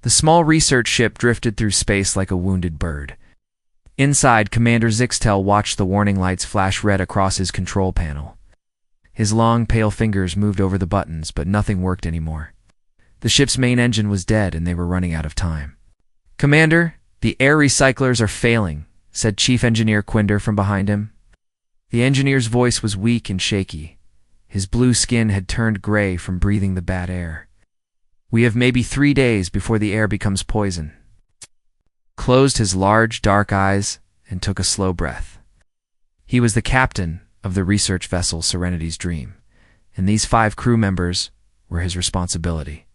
The small research ship drifted through space like a wounded bird. Inside, Commander Zixtel watched the warning lights flash red across his control panel. His long, pale fingers moved over the buttons, but nothing worked anymore. The ship's main engine was dead, and they were running out of time. "Commander, the air recyclers are failing," said Chief Engineer Quinder from behind him. The engineer's voice was weak and shaky. His blue skin had turned gray from breathing the bad air. "We have maybe 3 days before the air becomes poison." Closed his large, dark eyes and took a slow breath. He was the captain of the research vessel Serenity's Dream, and these 5 crew members were his responsibility.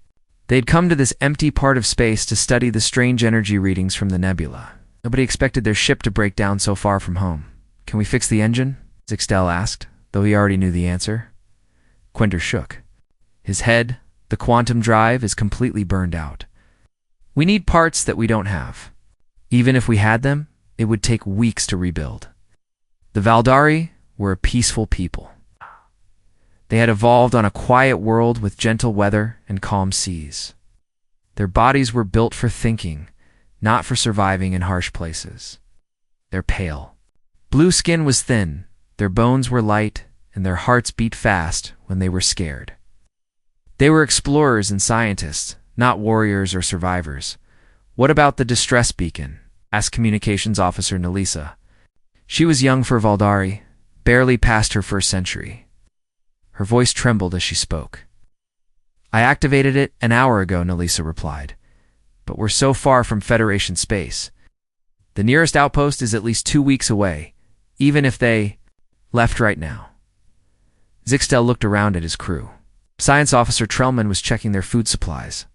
They'd come to this empty part of space to study the strange energy readings from the nebula. Nobody expected their ship to break down so far from home. "Can we fix the engine?" Zixtel asked, though he already knew the answer. Quinder shook. His head, the quantum drive, is completely burned out. "We need parts that we don't have. Even if we had them, it would take weeks to rebuild." The Valdari were a peaceful people. They had evolved on a quiet world with gentle weather and calm seas. Their bodies were built for thinking, not for surviving in harsh places. Their pale blue skin was thin, their bones were light, and their hearts beat fast when they were scared. They were explorers and scientists, not warriors or survivors. "What about the distress beacon?" asked Communications Officer Nelisa. She was young for Valdari, barely past her first century. Her voice trembled as she spoke. "I activated it an hour ago," Nelisa replied. "But we're so far from Federation space. The nearest outpost is at least 2 weeks away, even if they left right now." Zixtel looked around at his crew. Science Officer Trellman was checking their food supplies.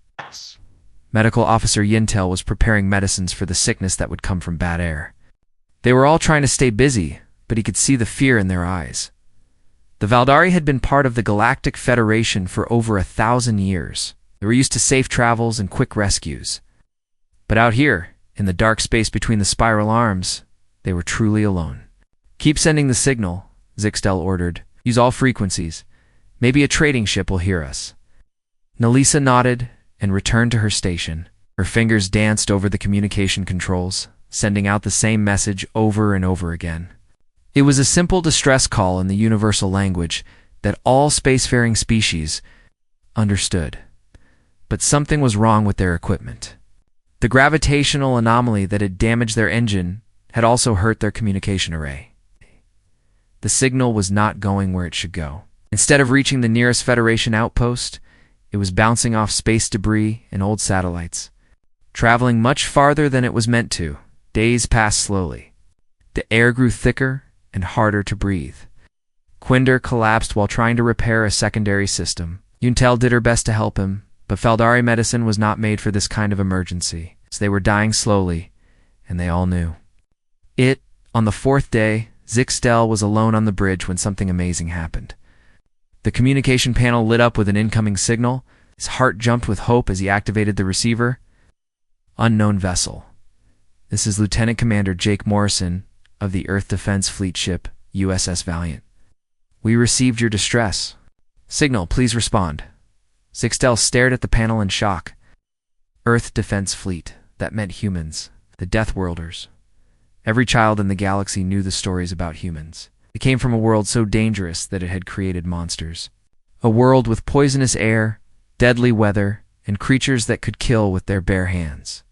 Medical Officer Yintel was preparing medicines for the sickness that would come from bad air. They were all trying to stay busy, but he could see the fear in their eyes. The Valdari had been part of the Galactic Federation for over 1,000 years. They were used to safe travels and quick rescues. But out here, in the dark space between the spiral arms, they were truly alone. "Keep sending the signal," Zixtel ordered. "Use all frequencies. Maybe a trading ship will hear us." Nelisa nodded and returned to her station. Her fingers danced over the communication controls, sending out the same message over and over again. It was a simple distress call in the universal language that all spacefaring species understood. But something was wrong with their equipment. The gravitational anomaly that had damaged their engine had also hurt their communication array. The signal was not going where it should go. Instead of reaching the nearest Federation outpost, it was bouncing off space debris and old satellites. Traveling much farther than it was meant to, days passed slowly. The air grew thicker and harder to breathe. Quinder collapsed while trying to repair a secondary system. Yuntel did her best to help him, but Valdari medicine was not made for this kind of emergency, so they were dying slowly, and they all knew. On the 4th day, Zixtel was alone on the bridge when something amazing happened. The communication panel lit up with an incoming signal. His heart jumped with hope as he activated the receiver. "Unknown vessel. This is Lieutenant Commander Jake Morrison of the Earth Defense Fleet ship USS Valiant. We received your distress. Signal, please respond." Zixtel stared at the panel in shock. Earth Defense Fleet. That meant humans, the Deathworlders. Every child in the galaxy knew the stories about humans. It came from a world so dangerous that it had created monsters. A world with poisonous air, deadly weather, and creatures that could kill with their bare hands.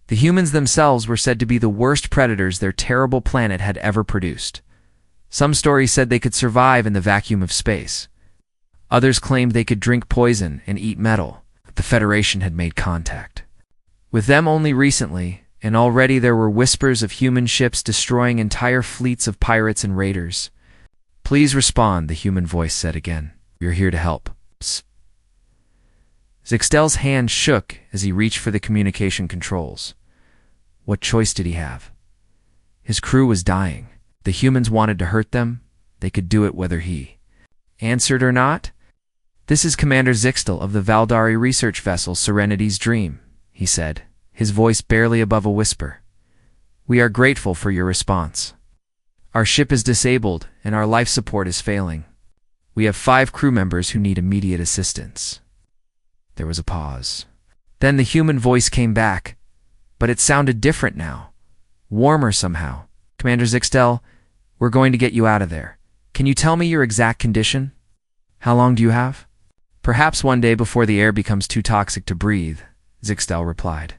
The humans themselves were said to be the worst predators their terrible planet had ever produced. Some stories said they could survive in the vacuum of space. Others claimed they could drink poison and eat metal. The Federation had made contact with them only recently, and already there were whispers of human ships destroying entire fleets of pirates and raiders. "Please respond," the human voice said again. "We're here to help." Psst. Zixtel's hand shook as he reached for the communication controls. What choice did he have? His crew was dying. The humans wanted to hurt them. They could do it whether he answered or not. "This is Commander Zixtel of the Valdari research vessel Serenity's Dream," he said, his voice barely above a whisper. "We are grateful for your response. Our ship is disabled and our life support is failing. We have 5 crew members who need immediate assistance." There was a pause. Then the human voice came back, but it sounded different now. Warmer somehow. Commander Zixtel, we're going to get you out of there. Can you tell me your exact condition? How long do you have? Perhaps one day before the air becomes too toxic to breathe, Zixtel replied.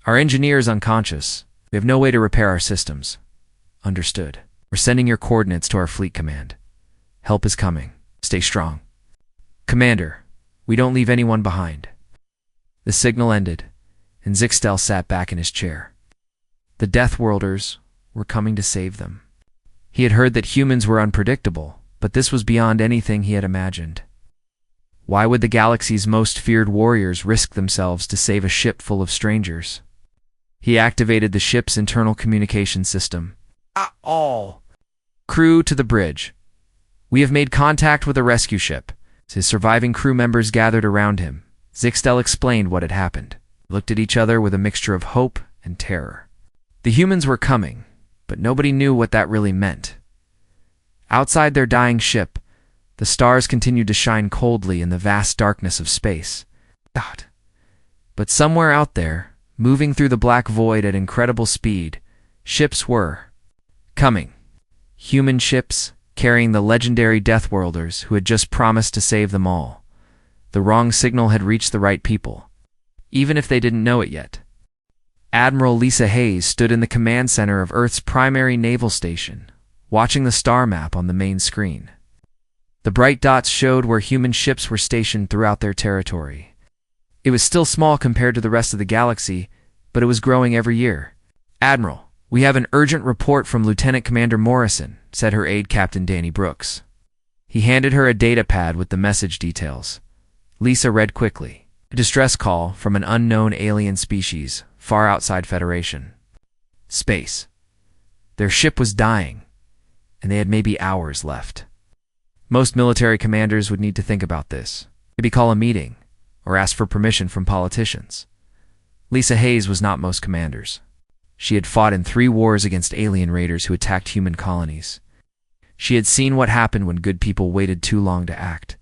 Our engineer is unconscious. We have no way to repair our systems. Understood. We're sending your coordinates to our fleet command. Help is coming. Stay strong. Commander, we don't leave anyone behind. The signal ended, and Zixtel sat back in his chair. The Deathworlders were coming to save them. He had heard that humans were unpredictable, but this was beyond anything he had imagined. Why would the galaxy's most feared warriors risk themselves to save a ship full of strangers? He activated the ship's internal communication system. All crew to the bridge. We have made contact with a rescue ship. His surviving crew members gathered around him. Zixtel explained what had happened. They looked at each other with a mixture of hope and terror. The humans were coming, but nobody knew what that really meant. Outside their dying ship, the stars continued to shine coldly in the vast darkness of space. But somewhere out there, moving through the black void at incredible speed, ships were coming. Human ships carrying the legendary Deathworlders who had just promised to save them all. The wrong signal had reached the right people, even if they didn't know it yet. Admiral Lisa Hayes stood in the command center of Earth's primary naval station, watching the star map on the main screen. The bright dots showed where human ships were stationed throughout their territory. It was still small compared to the rest of the galaxy, but it was growing every year. Admiral, we have an urgent report from Lieutenant Commander Morrison, said her aide Captain Danny Brooks. He handed her a data pad with the message details. Lisa read quickly. A distress call from an unknown alien species far outside Federation. Space. Their ship was dying, and they had maybe hours left. Most military commanders would need to think about this. Maybe call a meeting, or ask for permission from politicians. Lisa Hayes was not most commanders. She had fought in 3 wars against alien raiders who attacked human colonies. She had seen what happened when good people waited too long to act.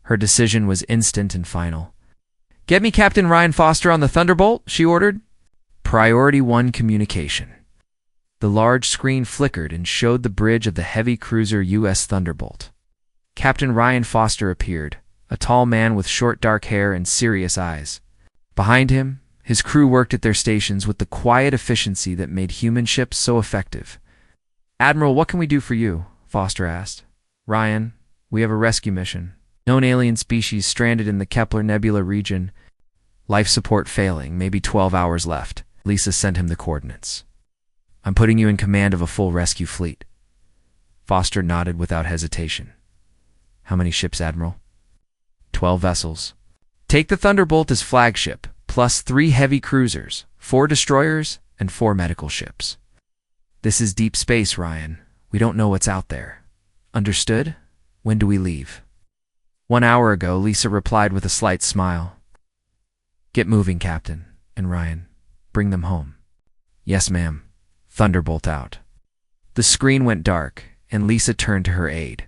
Her decision was instant and final. Get me Captain Ryan Foster on the Thunderbolt, she ordered. Priority 1 communication. The large screen flickered and showed the bridge of the heavy cruiser U.S. Thunderbolt. Captain Ryan Foster appeared, a tall man with short dark hair and serious eyes. Behind him, his crew worked at their stations with the quiet efficiency that made human ships so effective. Admiral, what can we do for you? Foster asked. Ryan, we have a rescue mission. Known alien species stranded in the Kepler Nebula region. Life support failing, maybe 12 hours left. Lisa sent him the coordinates. I'm putting you in command of a full rescue fleet. Foster nodded without hesitation. How many ships, Admiral? 12 vessels. Take the Thunderbolt as flagship, plus 3 heavy cruisers, 4 destroyers, and 4 medical ships. This is deep space, Ryan. We don't know what's out there. Understood? When do we leave? 1 hour ago, Lisa replied with a slight smile. Get moving, Captain. And Ryan, bring them home. Yes, ma'am. Thunderbolt out. The screen went dark, and Lisa turned to her aide.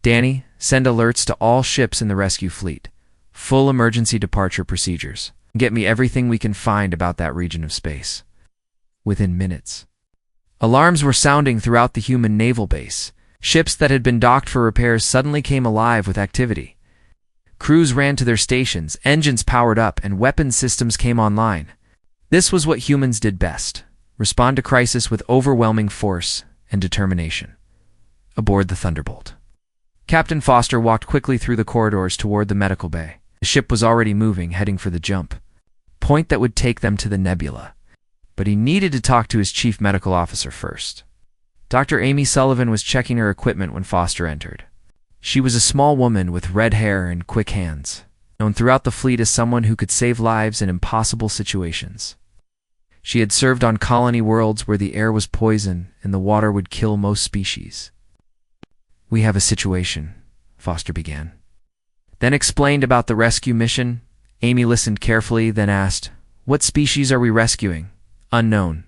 Danny, send alerts to all ships in the rescue fleet. Full emergency departure procedures. Get me everything we can find about that region of space. Within minutes. Alarms were sounding throughout the human naval base. Ships that had been docked for repairs suddenly came alive with activity. Crews ran to their stations, engines powered up, and weapon systems came online. This was what humans did best: respond to crisis with overwhelming force and determination. Aboard the Thunderbolt. Captain Foster walked quickly through the corridors toward the medical bay. The ship was already moving, heading for the jump point that would take them to the nebula. But he needed to talk to his chief medical officer first. Dr. Amy Sullivan was checking her equipment when Foster entered. She was a small woman with red hair and quick hands, known throughout the fleet as someone who could save lives in impossible situations. She had served on colony worlds where the air was poison and the water would kill most species. We have a situation, Foster began. Then explained about the rescue mission. Amy listened carefully, then asked, What species are we rescuing? Unknown.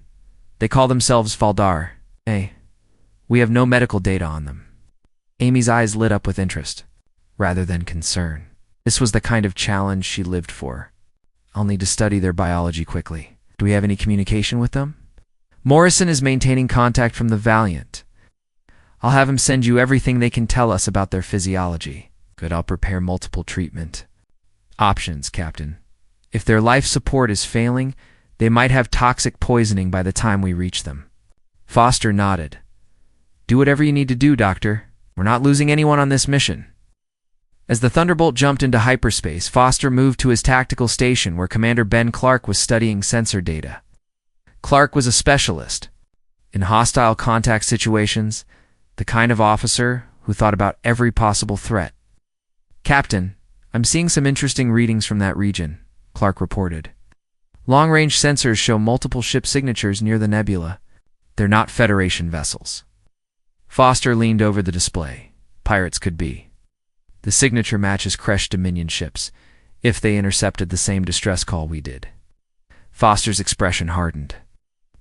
They call themselves Faldar. We have no medical data on them. Amy's eyes lit up with interest, rather than concern. This was the kind of challenge she lived for. I'll need to study their biology quickly. Do we have any communication with them? Morrison is maintaining contact from the Valiant. I'll have him send you everything they can tell us about their physiology. Good, I'll prepare multiple treatment options, Captain. If their life support is failing, they might have toxic poisoning by the time we reach them. Foster nodded. Do whatever you need to do, Doctor. We're not losing anyone on this mission. As the Thunderbolt jumped into hyperspace, Foster moved to his tactical station where Commander Ben Clark was studying sensor data. Clark was a specialist in hostile contact situations, the kind of officer who thought about every possible threat. Captain, I'm seeing some interesting readings from that region, Clark reported. Long-range sensors show multiple ship signatures near the nebula. They're not Federation vessels. Foster leaned over the display. Pirates could be. The signature matches Kresh Dominion ships, if they intercepted the same distress call we did. Foster's expression hardened.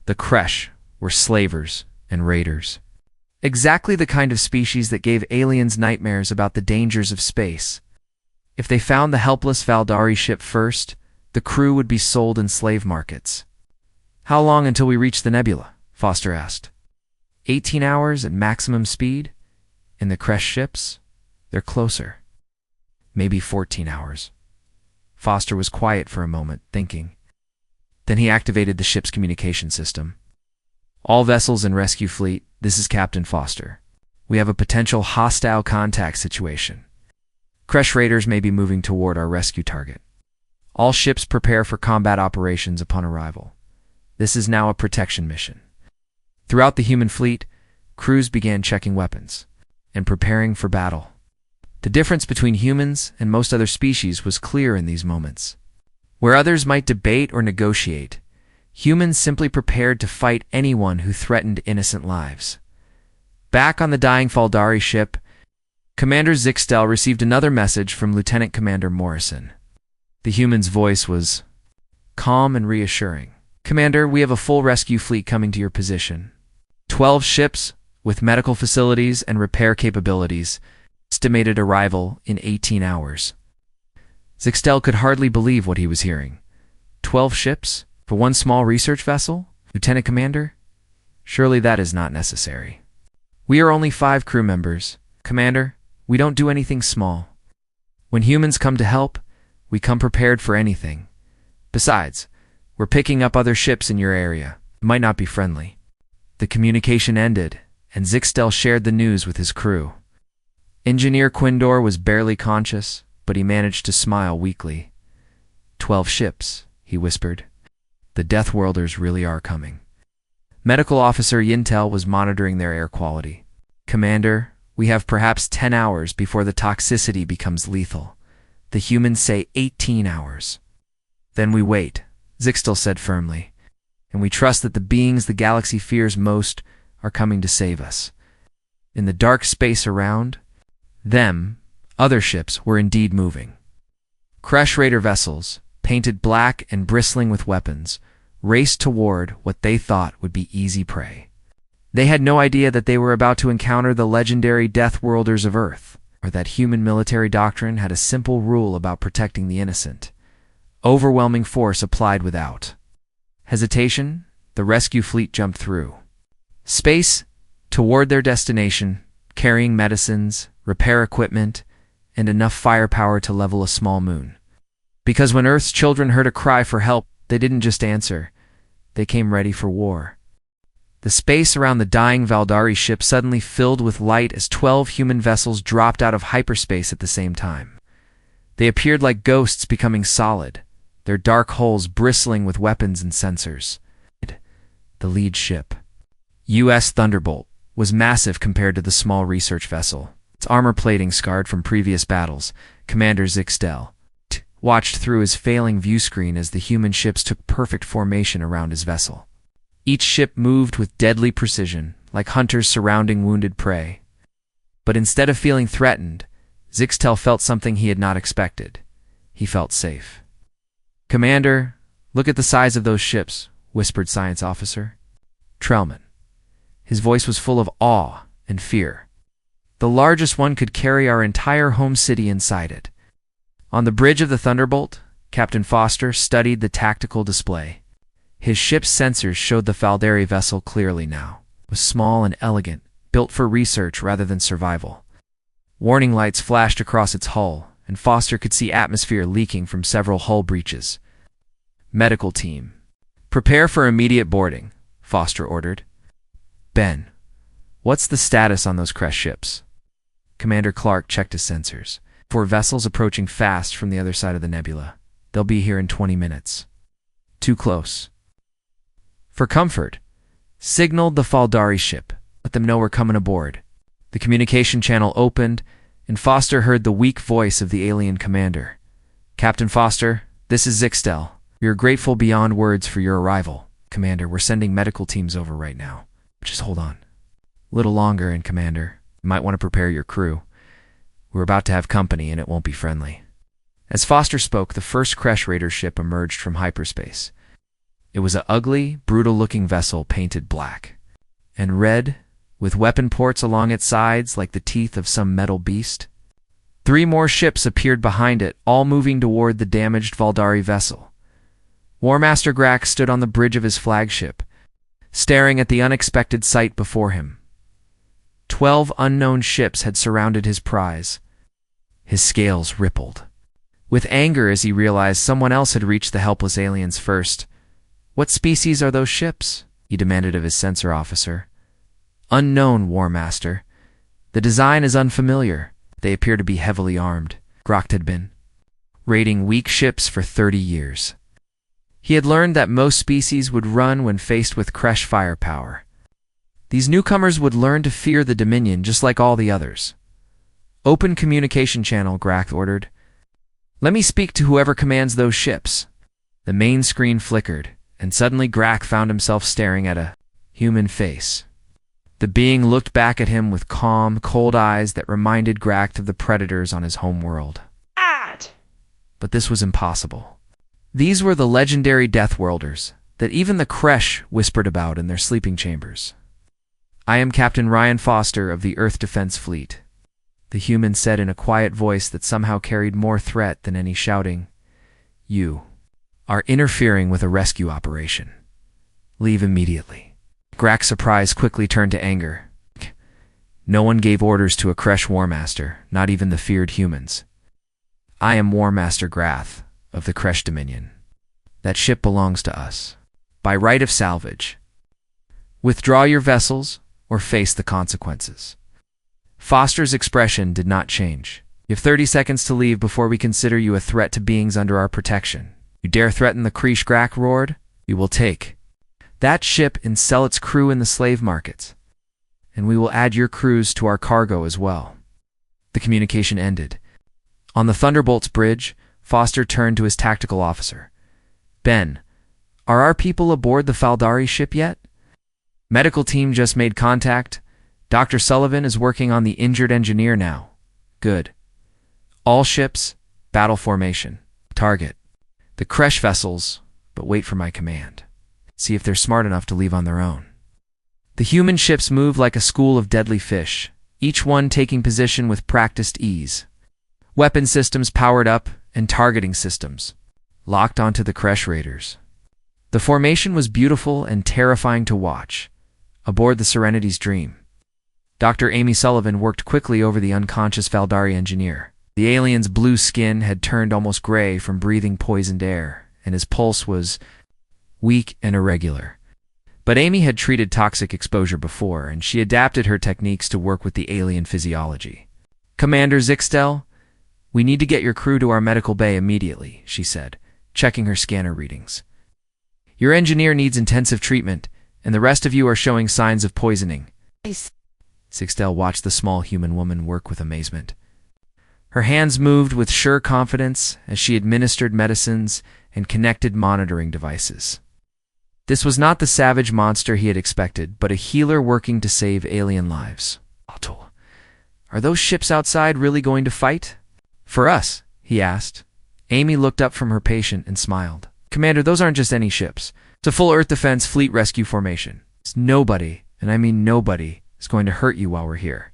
The Kresh were slavers and raiders. Exactly the kind of species that gave aliens nightmares about the dangers of space. If they found the helpless Valdari ship first, the crew would be sold in slave markets. How long until we reach the nebula? Foster asked. 18 hours at maximum speed? In the Kresh ships? They're closer. Maybe 14 hours. Foster was quiet for a moment, thinking. Then he activated the ship's communication system. All vessels and rescue fleet, this is Captain Foster. We have a potential hostile contact situation. Kresh raiders may be moving toward our rescue target. All ships prepare for combat operations upon arrival. This is now a protection mission. Throughout the human fleet, crews began checking weapons and preparing for battle. The difference between humans and most other species was clear in these moments. Where others might debate or negotiate, humans simply prepared to fight anyone who threatened innocent lives. Back on the dying Faldari ship, Commander Zixtel received another message from Lieutenant Commander Morrison. The human's voice was calm and reassuring. Commander, we have a full rescue fleet coming to your position. 12 ships with medical facilities and repair capabilities. Estimated arrival in 18 hours. Zixtel could hardly believe what he was hearing. 12 ships for one small research vessel? Lieutenant Commander? Surely that is not necessary. We are only 5 crew members. Commander, we don't do anything small. When humans come to help, we come prepared for anything. Besides, we're picking up other ships in your area. It might not be friendly. The communication ended, and Zixtel shared the news with his crew. Engineer Quindor was barely conscious, but he managed to smile weakly. 12 ships, he whispered. The Deathworlders really are coming. Medical Officer Yintel was monitoring their air quality. Commander, we have perhaps 10 hours before the toxicity becomes lethal. The humans say 18 hours. Then we wait, Zixtel said firmly, and we trust that the beings the galaxy fears most are coming to save us. In the dark space around them, other ships were indeed moving. Kresh raider vessels, painted black and bristling with weapons, raced toward what they thought would be easy prey. They had no idea that they were about to encounter the legendary Deathworlders of Earth, or that human military doctrine had a simple rule about protecting the innocent. Overwhelming force applied without hesitation. The rescue fleet jumped through space toward their destination, carrying medicines, repair equipment, and enough firepower to level a small moon. Because when Earth's children heard a cry for help, they didn't just answer. They came ready for war. The space around the dying Valdari ship suddenly filled with light as 12 human vessels dropped out of hyperspace at the same time. They appeared like ghosts becoming solid, their dark hulls bristling with weapons and sensors. The lead ship, U.S. Thunderbolt, was massive compared to the small research vessel. Its armor plating scarred from previous battles. Commander Zixtel watched through his failing view screen as the human ships took perfect formation around his vessel. Each ship moved with deadly precision, like hunters surrounding wounded prey. But instead of feeling threatened, Zixtel felt something he had not expected. He felt safe. Commander, look at the size of those ships, whispered Science Officer Trellman. His voice was full of awe and fear. The largest one could carry our entire home city inside it. On the bridge of the Thunderbolt, Captain Foster studied the tactical display. His ship's sensors showed the Faldari vessel clearly now. It was small and elegant, built for research rather than survival. Warning lights flashed across its hull, and Foster could see atmosphere leaking from several hull breaches. Medical team. Prepare for immediate boarding, Foster ordered. Ben, what's the status on those crash ships? Commander Clark checked his sensors. 4 vessels approaching fast from the other side of the nebula. They'll be here in 20 minutes. Too close. For comfort, signaled the Faldari ship. Let them know we're coming aboard. The communication channel opened, and Foster heard the weak voice of the alien commander. Captain Foster, this is Zixtel. We are grateful beyond words for your arrival. Commander, we're sending medical teams over right now. Just hold on. A little longer, and Commander, you might want to prepare your crew. We're about to have company, and it won't be friendly. As Foster spoke, the first Kresh Raider ship emerged from hyperspace. It was an ugly, brutal-looking vessel painted black and red, with weapon ports along its sides like the teeth of some metal beast. 3 more ships appeared behind it, all moving toward the damaged Faldari vessel. War Master Grack stood on the bridge of his flagship, staring at the unexpected sight before him. 12 unknown ships had surrounded his prize. His scales rippled with anger as he realized someone else had reached the helpless aliens first. What species are those ships? He demanded of his sensor officer. Unknown, War Master. The design is unfamiliar. They appear to be heavily armed. Grokt had been raiding weak ships for 30 years. He had learned that most species would run when faced with Kresh firepower. These newcomers would learn to fear the Dominion just like all the others. Open communication channel, Grack ordered. Let me speak to whoever commands those ships. The main screen flickered, and suddenly Grack found himself staring at a human face. The being looked back at him with calm, cold eyes that reminded Grack of the predators on his home world. But this was impossible. These were the legendary Deathworlders that even the Kresh whispered about in their sleeping chambers. I am Captain Ryan Foster of the Earth Defense Fleet, the human said in a quiet voice that somehow carried more threat than any shouting. You are interfering with a rescue operation. Leave immediately. Grack's surprise quickly turned to anger. No one gave orders to a Kresh War Master, not even the feared humans. I am War Master Grath of the Kresh Dominion. That ship belongs to us, by right of salvage. Withdraw your vessels or face the consequences. Foster's expression did not change. You have 30 seconds to leave before we consider you a threat to beings under our protection. You dare threaten the Kresh, Grack roared? We will take that ship and sell its crew in the slave markets. And we will add your crews to our cargo as well. The communication ended. On the Thunderbolt's bridge, Foster turned to his tactical officer. Ben, are our people aboard the Faldari ship yet? Medical team just made contact. Dr. Sullivan is working on the injured engineer now. Good. All ships, battle formation. Target the Kresh vessels, but wait for my command. See if they're smart enough to leave on their own. The human ships moved like a school of deadly fish, each one taking position with practiced ease. Weapon systems powered up and targeting systems locked onto the Kresh Raiders. The formation was beautiful and terrifying to watch. Aboard the Serenity's Dream, Dr. Amy Sullivan worked quickly over the unconscious Faldari engineer. The alien's blue skin had turned almost gray from breathing poisoned air, and his pulse was weak and irregular. But Amy had treated toxic exposure before, and she adapted her techniques to work with the alien physiology. Commander Zixtel, we need to get your crew to our medical bay immediately, she said, checking her scanner readings. Your engineer needs intensive treatment, and the rest of you are showing signs of poisoning. Zixtel watched the small human woman work with amazement. Her hands moved with sure confidence as she administered medicines and connected monitoring devices. This was not the savage monster he had expected, but a healer working to save alien lives. Are those ships outside really going to fight? For us, he asked. Amy looked up from her patient and smiled. Commander, those aren't just any ships. It's a full Earth Defense Fleet rescue formation. It's nobody, and I mean nobody, is going to hurt you while we're here.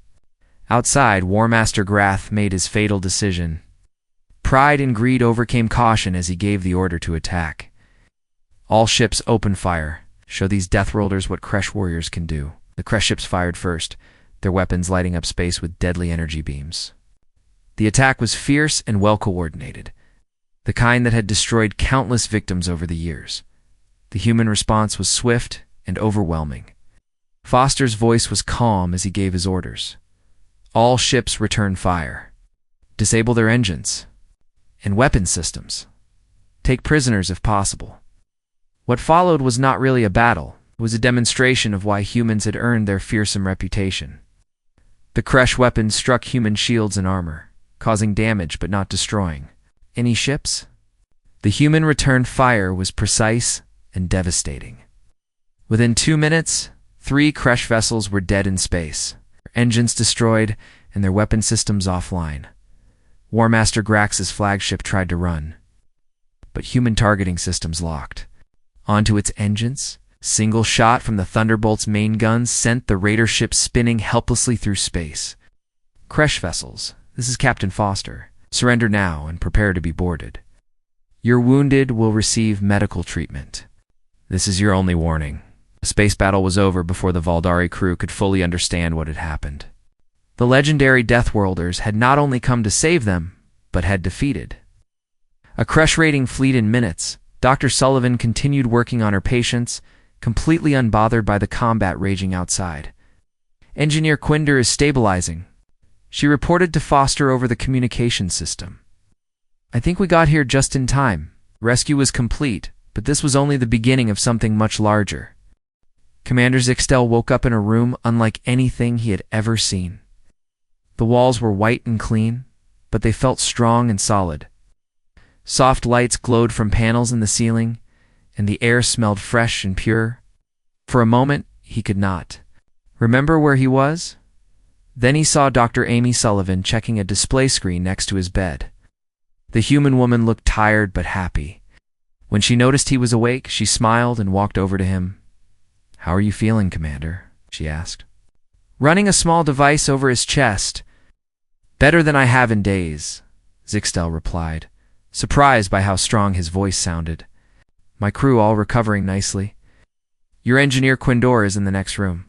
Outside, War Master Grath made his fatal decision. Pride and greed overcame caution as he gave the order to attack. All ships open fire. Show these Deathworlders what Kresh warriors can do. The Kresh ships fired first, their weapons lighting up space with deadly energy beams. The attack was fierce and well-coordinated, the kind that had destroyed countless victims over the years. The human response was swift and overwhelming. Foster's voice was calm as he gave his orders. All ships return fire. Disable their engines and weapon systems. Take prisoners if possible. What followed was not really a battle. It was a demonstration of why humans had earned their fearsome reputation. The Kresh weapons struck human shields and armor, causing damage but not destroying any ships. The human return fire was precise and devastating. Within 2 minutes, 3 Kresh vessels were dead in space, their engines destroyed and their weapon systems offline. War Master Grax's flagship tried to run, but human targeting systems locked onto its engines. Single shot from the Thunderbolt's main guns sent the raider ship spinning helplessly through space. Kresh vessels, this is Captain Foster. Surrender now and prepare to be boarded. Your wounded will receive medical treatment. This is your only warning. The space battle was over before the Valdari crew could fully understand what had happened. The legendary Deathworlders had not only come to save them, but had defeated a Kresh raiding fleet in minutes. Dr. Sullivan continued working on her patients, completely unbothered by the combat raging outside. Engineer Quinder is stabilizing. She reported to Foster over the communication system. I think we got here just in time. Rescue was complete, but this was only the beginning of something much larger. Commander Zixtel woke up in a room unlike anything he had ever seen. The walls were white and clean, but they felt strong and solid. Soft lights glowed from panels in the ceiling, and the air smelled fresh and pure. For a moment, he could not remember where he was. Then he saw Dr. Amy Sullivan checking a display screen next to his bed. The human woman looked tired but happy. When she noticed he was awake, she smiled and walked over to him. "How are you feeling, Commander?" she asked. Running a small device over his chest. "Better than I have in days," Zixtel replied, surprised by how strong his voice sounded. "My crew all recovering nicely. Your engineer Quindor is in the next room.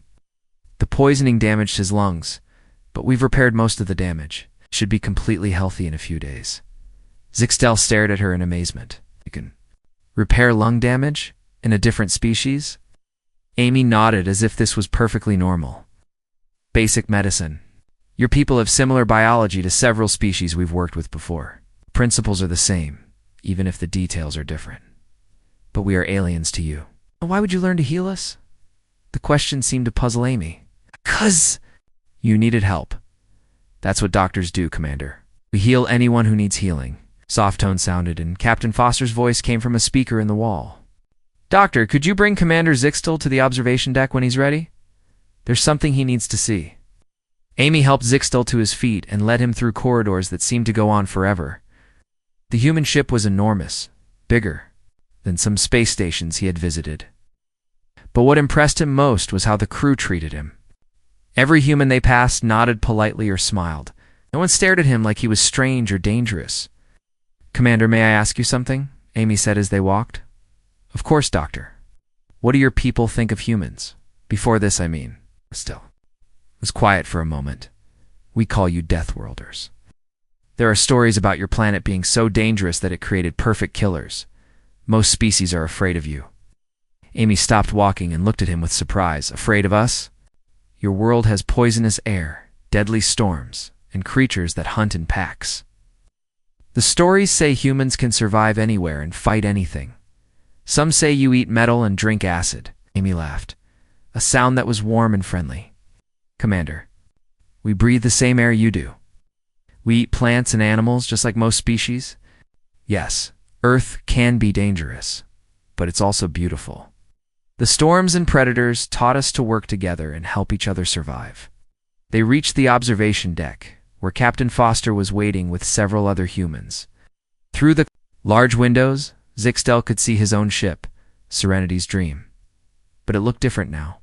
The poisoning damaged his lungs, but we've repaired most of the damage. Should be completely healthy in a few days." Zixtel stared at her in amazement. "You can repair lung damage in a different species?" Amy nodded as if this was perfectly normal. "Basic medicine. Your people have similar biology to several species we've worked with before. Principles are the same, even if the details are different. But we are aliens to you." "Why would you learn to heal us?" The question seemed to puzzle Amy. "'Cause you needed help. That's what doctors do, Commander. We heal anyone who needs healing." Soft tones sounded, and Captain Foster's voice came from a speaker in the wall. "Doctor, could you bring Commander Zixtel to the observation deck when he's ready? There's something he needs to see." Amy helped Zixtel to his feet and led him through corridors that seemed to go on forever. The human ship was enormous, bigger than some space stations he had visited. But what impressed him most was how the crew treated him. Every human they passed nodded politely or smiled. No one stared at him like he was strange or dangerous. "Commander, may I ask you something?" Amy said as they walked. "Of course, Doctor. What do your people think of humans? Before this, I mean." Still. It was quiet for a moment. "We call you Deathworlders. There are stories about your planet being so dangerous that it created perfect killers. Most species are afraid of you." Amy stopped walking and looked at him with surprise. "Afraid of us? Your world has poisonous air, deadly storms, and creatures that hunt in packs. The stories say humans can survive anywhere and fight anything. Some say you eat metal and drink acid." Amy laughed, a sound that was warm and friendly. "Commander, we breathe the same air you do. We eat plants and animals just like most species. Yes, Earth can be dangerous, but it's also beautiful. The storms and predators taught us to work together and help each other survive." They reached the observation deck, where Captain Foster was waiting with several other humans. Through the large windows, Zixtel could see his own ship, Serenity's Dream. But it looked different now.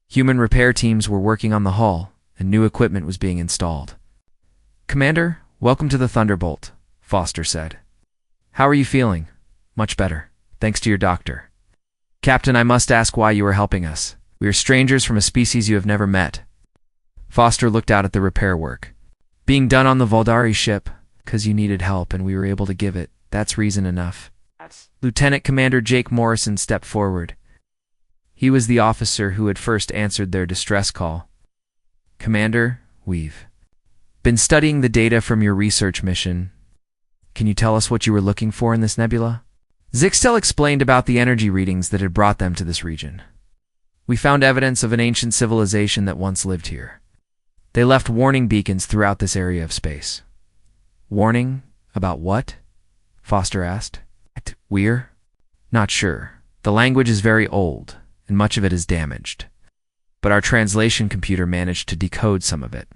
Human repair teams were working on the hull, and new equipment was being installed. "Commander, welcome to the Thunderbolt." Foster said. How are you feeling? Much better, thanks to your doctor. Captain, I must ask why you are helping us. We are strangers from a species you have never met. Foster looked out at the repair work. Being done on the Voldari ship, because you needed help and we were able to give it. That's reason enough. Lieutenant Commander Jake Morrison stepped forward. He was the officer who had first answered their distress call. Commander, we've been studying the data from your research mission. Can you tell us what you were looking for in this nebula? Zixtel explained about the energy readings that had brought them to this region. We found evidence of an ancient civilization that once lived here. They left warning beacons throughout this area of space. Warning? About what? Foster asked. We're not sure. The language is very old, and much of it is damaged. But our translation computer managed to decode some of it.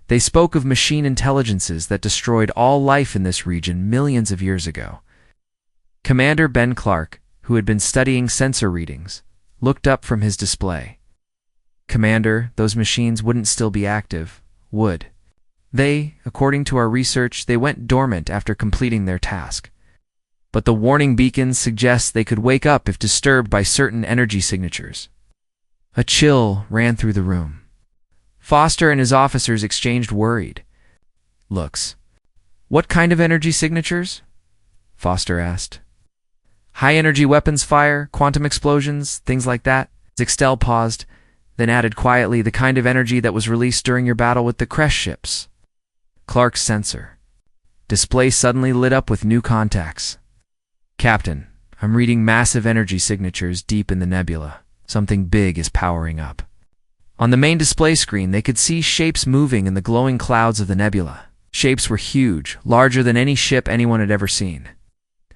They spoke of machine intelligences that destroyed all life in this region millions of years ago. Commander Ben Clark, who had been studying sensor readings, looked up from his display. Commander, those machines wouldn't still be active, would they? According to our research, they went dormant after completing their task. But the warning beacons suggest they could wake up if disturbed by certain energy signatures. A chill ran through the room. Foster and his officers exchanged worried looks. What kind of energy signatures? Foster asked. High-energy weapons fire, quantum explosions, things like that. Zixtel paused, then added quietly, the kind of energy that was released during your battle with the Kresh ships. Clark's sensor display suddenly lit up with new contacts. Captain, I'm reading massive energy signatures deep in the nebula. Something big is powering up. On the main display screen, they could see shapes moving in the glowing clouds of the nebula. Shapes were huge, larger than any ship anyone had ever seen.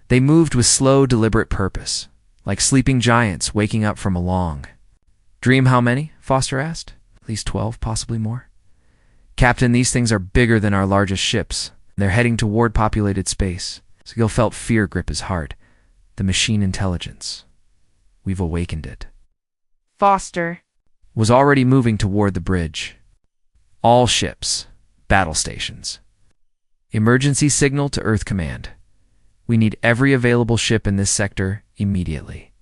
They moved with slow, deliberate purpose, like sleeping giants waking up from a long dream. How many? Foster asked. At least 12, possibly more. Captain, these things are bigger than our largest ships. They're heading toward populated space. Sigil felt fear grip his heart. The machine intelligence. We've awakened it. Foster was already moving toward the bridge. All ships, battle stations. Emergency signal to Earth Command. We need every available ship in this sector immediately.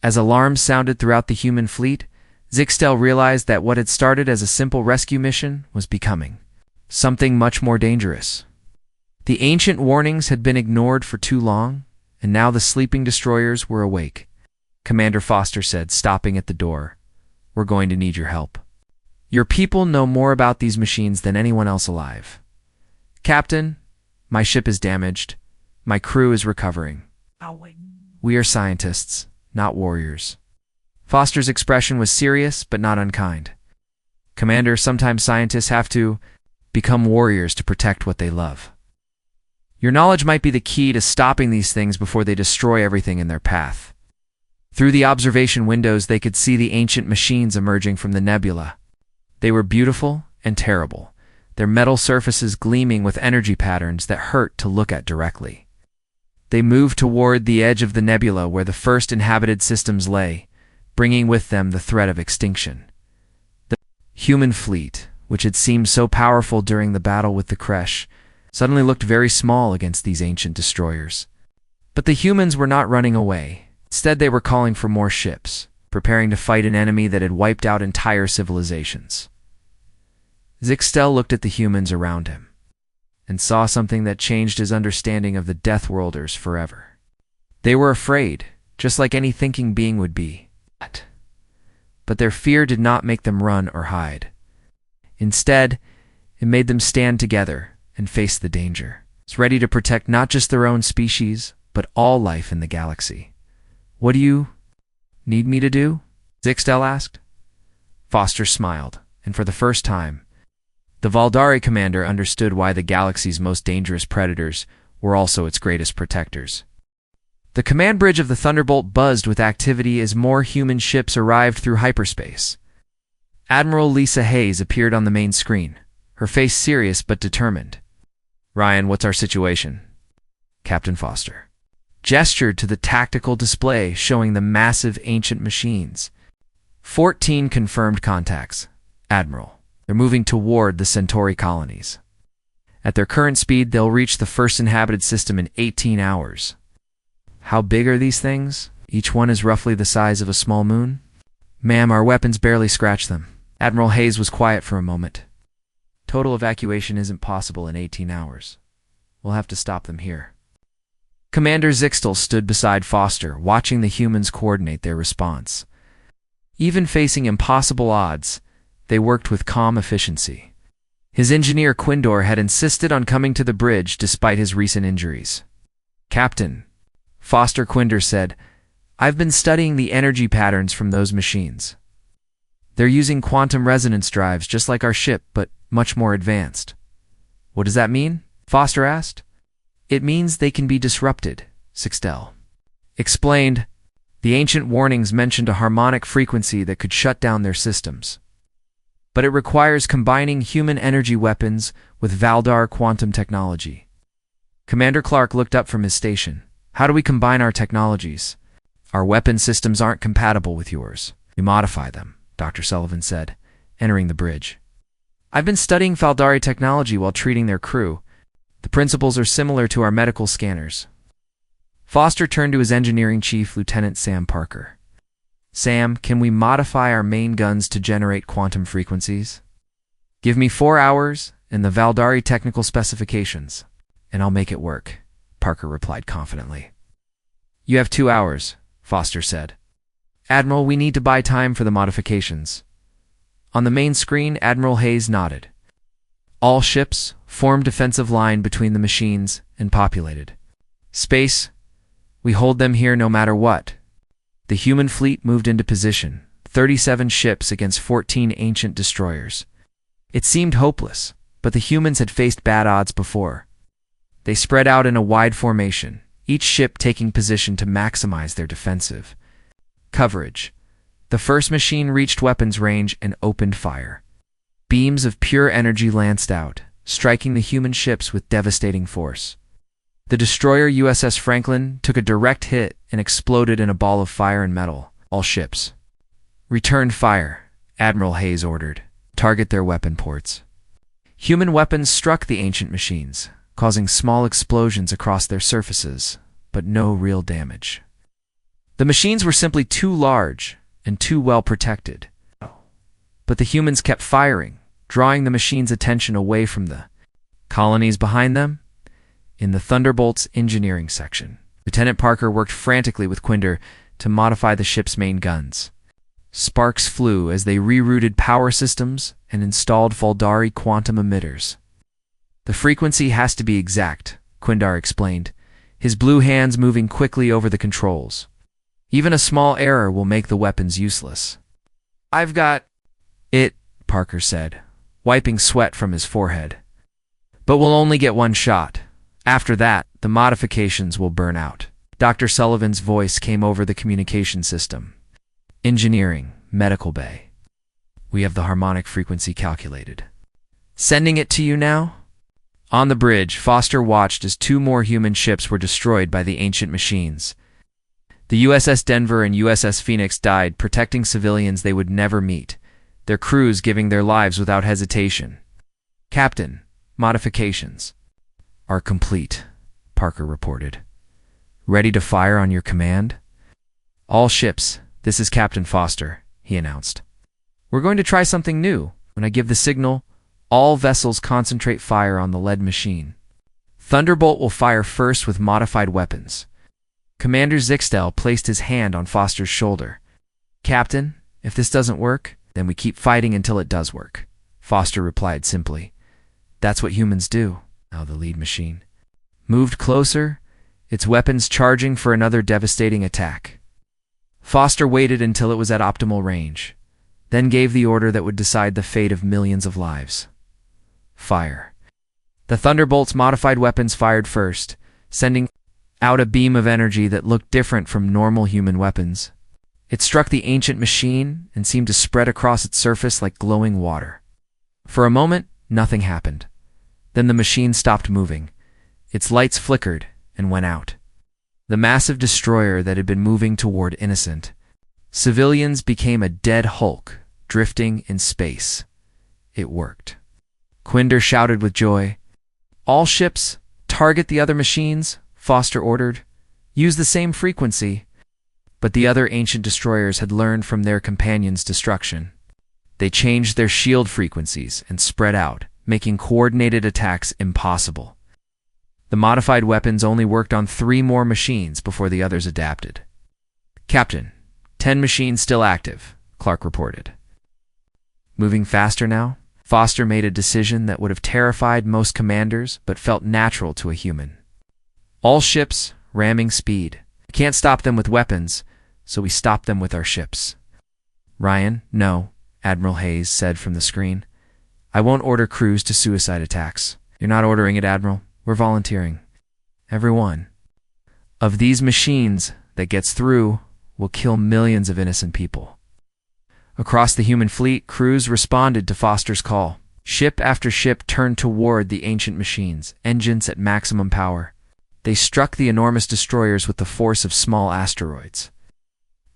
As alarms sounded throughout the human fleet, Zixtel realized that what had started as a simple rescue mission was becoming something much more dangerous. The ancient warnings had been ignored for too long, and now the sleeping destroyers were awake. Commander Foster said, stopping at the door, We're going to need your help. Your people know more about these machines than anyone else alive. Captain, my ship is damaged. My crew is recovering. We are scientists, not warriors. Foster's expression was serious, but not unkind. Commander, sometimes scientists have to become warriors to protect what they love. Your knowledge might be the key to stopping these things before they destroy everything in their path. Through the observation windows, they could see the ancient machines emerging from the nebula. They were beautiful and terrible, their metal surfaces gleaming with energy patterns that hurt to look at directly. They moved toward the edge of the nebula where the first inhabited systems lay, bringing with them the threat of extinction. The human fleet, which had seemed so powerful during the battle with the Kresh, suddenly looked very small against these ancient destroyers. But the humans were not running away. Instead, they were calling for more ships, preparing to fight an enemy that had wiped out entire civilizations. Zixtel looked at the humans around him and saw something that changed his understanding of the Deathworlders forever. They were afraid, just like any thinking being would be. But their fear did not make them run or hide. Instead, it made them stand together and face the danger. It's ready to protect not just their own species, but all life in the galaxy. What do you need me to do? Zixtel asked. Foster smiled, and for the first time, the Voldari commander understood why the galaxy's most dangerous predators were also its greatest protectors. The command bridge of the Thunderbolt buzzed with activity as more human ships arrived through hyperspace. Admiral Lisa Hayes appeared on the main screen, her face serious but determined. Ryan, what's our situation? Captain Foster gestured to the tactical display showing the massive ancient machines. 14 confirmed contacts, Admiral. They're moving toward the Centauri colonies. At their current speed, they'll reach the first inhabited system in 18 hours. How big are these things? Each one is roughly the size of a small moon. Ma'am, our weapons barely scratch them. Admiral Hayes was quiet for a moment. Total evacuation isn't possible in 18 hours. We'll have to stop them here. Commander Zixtel stood beside Foster, watching the humans coordinate their response. Even facing impossible odds, they worked with calm efficiency. His engineer Quindor had insisted on coming to the bridge despite his recent injuries. Captain, Foster Quindor said, I've been studying the energy patterns from those machines. They're using quantum resonance drives just like our ship, but much more advanced. What does that mean? Foster asked. It means they can be disrupted, Zixtel explained. The ancient warnings mentioned a harmonic frequency that could shut down their systems. But it requires combining human energy weapons with Valdar quantum technology. Commander Clark looked up from his station. How do we combine our technologies? Our weapon systems aren't compatible with yours. We modify them, Dr. Sullivan said, entering the bridge. I've been studying Valdari technology while treating their crew. The principles are similar to our medical scanners. Foster turned to his engineering chief, Lieutenant Sam Parker. Sam, can we modify our main guns to generate quantum frequencies? Give me 4 hours and the Valdari technical specifications, and I'll make it work, Parker replied confidently. You have 2 hours, Foster said. Admiral, we need to buy time for the modifications. On the main screen, Admiral Hayes nodded. All ships form defensive line between the machines and populated. Space, we hold them here no matter what. The human fleet moved into position, 37 ships against 14 ancient destroyers. It seemed hopeless, but the humans had faced bad odds before. They spread out in a wide formation, each ship taking position to maximize their defensive coverage. The first machine reached weapons range and opened fire. Beams of pure energy lanced out, striking the human ships with devastating force. The destroyer USS Franklin took a direct hit and exploded in a ball of fire and metal. All ships return fire, Admiral Hayes ordered. Target their weapon ports. Human weapons struck the ancient machines, causing small explosions across their surfaces, but no real damage. The machines were simply too large and too well protected. But the humans kept firing, drawing the machines' attention away from the colonies behind them. In the Thunderbolt's engineering section, Lieutenant Parker worked frantically with Quindor to modify the ship's main guns. Sparks flew as they rerouted power systems and installed Valdari quantum emitters. The frequency has to be exact, Quindor explained, his blue hands moving quickly over the controls. Even a small error will make the weapons useless. I've got it, Parker said, wiping sweat from his forehead. But we'll only get one shot. After that, the modifications will burn out. Dr. Sullivan's voice came over the communication system. Engineering, medical bay. We have the harmonic frequency calculated. Sending it to you now? On the bridge, Foster watched as 2 more human ships were destroyed by the ancient machines. The USS Denver and USS Phoenix died, protecting civilians they would never meet, their crews giving their lives without hesitation. Captain, modifications are complete, Parker reported. Ready to fire on your command? All ships, this is Captain Foster, he announced. We're going to try something new. When I give the signal, all vessels concentrate fire on the lead machine. Thunderbolt will fire first with modified weapons. Commander Zixtel placed his hand on Foster's shoulder. Captain, if this doesn't work, then we keep fighting until it does work, Foster replied simply. That's what humans do. Now the lead machine moved closer, its weapons charging for another devastating attack. Foster waited until it was at optimal range, then gave the order that would decide the fate of millions of lives. Fire. The Thunderbolt's modified weapons fired first, sending out a beam of energy that looked different from normal human weapons. It struck the ancient machine and seemed to spread across its surface like glowing water. For a moment, nothing happened. Then the machine stopped moving. Its lights flickered and went out. The massive destroyer that had been moving toward innocent civilians became a dead hulk, drifting in space. It worked. Quindor shouted with joy. All ships, target the other machines, Foster ordered. Use the same frequency. But the other ancient destroyers had learned from their companions' destruction. They changed their shield frequencies and spread out, making coordinated attacks impossible. The modified weapons only worked on 3 more machines before the others adapted. Captain, 10 machines still active, Clark reported. Moving faster now, Foster made a decision that would have terrified most commanders but felt natural to a human. All ships, ramming speed. We can't stop them with weapons, so we stop them with our ships. Ryan, no, Admiral Hayes said from the screen. I won't order crews to suicide attacks. You're not ordering it, Admiral. We're volunteering. Every one of these machines that gets through will kill millions of innocent people. Across the human fleet, crews responded to Foster's call. Ship after ship turned toward the ancient machines, engines at maximum power. They struck the enormous destroyers with the force of small asteroids,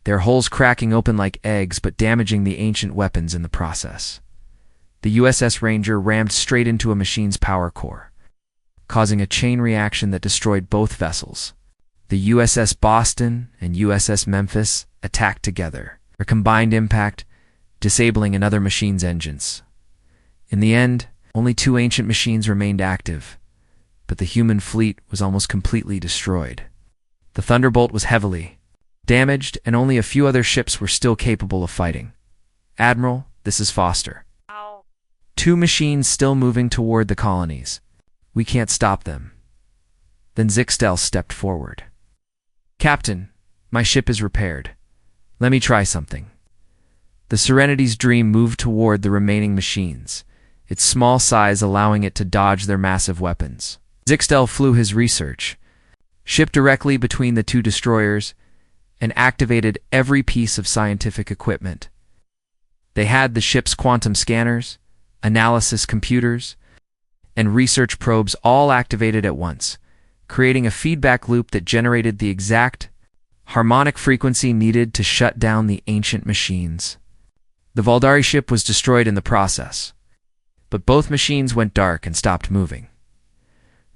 their hulls cracking open like eggs but damaging the ancient weapons in the process. The USS Ranger rammed straight into a machine's power core, causing a chain reaction that destroyed both vessels. The USS Boston and USS Memphis attacked together, their combined impact disabling another machine's engines. In the end, only 2 ancient machines remained active, but the human fleet was almost completely destroyed. The Thunderbolt was heavily damaged, and only a few other ships were still capable of fighting. Admiral, this is Foster. 2 machines still moving toward the colonies. We can't stop them. Then Zixtel stepped forward. Captain, my ship is repaired. Let me try something. The Serenity's Dream moved toward the remaining machines, its small size allowing it to dodge their massive weapons. Zixtel flew his research ship directly between the 2 destroyers and activated every piece of scientific equipment. They had the ship's quantum scanners, analysis computers, and research probes all activated at once, creating a feedback loop that generated the exact harmonic frequency needed to shut down the ancient machines. The Valdari ship was destroyed in the process, but both machines went dark and stopped moving.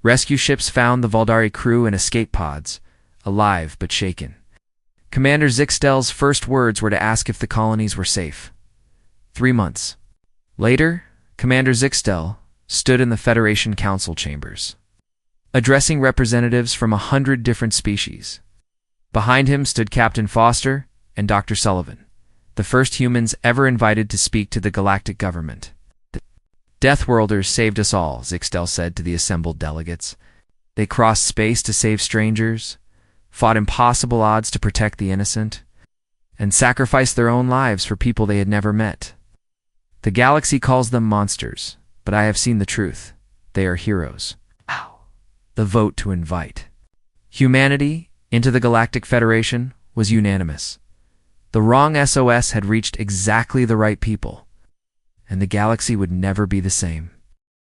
Rescue ships found the Valdari crew in escape pods, alive but shaken. Commander Zixtel's first words were to ask if the colonies were safe. 3 months later, Commander Zixtel stood in the Federation Council chambers, addressing representatives from 100 different species. Behind him stood Captain Foster and Dr. Sullivan, the first humans ever invited to speak to the galactic government. Deathworlders saved us all, Zixtel said to the assembled delegates. They crossed space to save strangers, fought impossible odds to protect the innocent, and sacrificed their own lives for people they had never met. The galaxy calls them monsters, but I have seen the truth. They are heroes. The vote to invite humanity into the Galactic Federation was unanimous. The wrong SOS had reached exactly the right people, and the galaxy would never be the same.